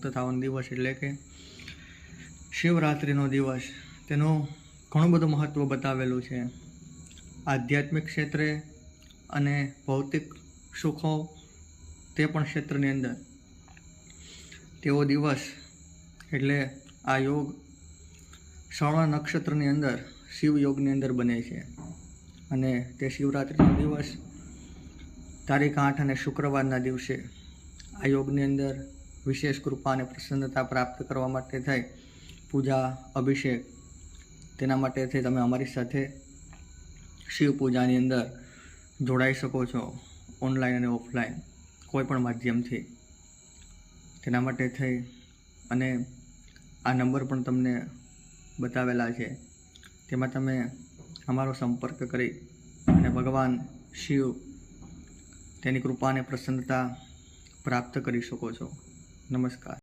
થવાનો દિવસ એટલે કે શિવરાત્રિનો દિવસ. તેનું ઘણું બધું મહત્ત્વ બતાવેલું છે આધ્યાત્મિક ક્ષેત્રે અને ભૌતિક સુખો તે પણ ક્ષેત્રની અંદર. તેવો દિવસ એટલે આ યોગ શ્રવણ નક્ષત્રની અંદર શિવ યોગની અંદર બને છે અને તે શિવરાત્રિનો દિવસ તારીખ 8 અને શુક્રવારના દિવસે આ યોગની અંદર વિશેષ કૃપા અને પ્રસન્નતા પ્રાપ્ત કરવા માટે થઈ પૂજા અભિષેક તેના માટે થઈ તમે અમારી સાથે શિવ પૂજાની અંદર જોડાઈ શકો છો ઓનલાઈન અને ઓફલાઈન કોઈ પણ માધ્યમથી. તેના માટે થઈ અને આ નંબર પણ તમને બતાવેલા છે, તેમાં તમે અમારો સંપર્ક કરી અને ભગવાન શિવ તેની કૃપા અને પ્રસન્નતા પ્રાપ્ત કરી શકો છો. નમસ્કાર.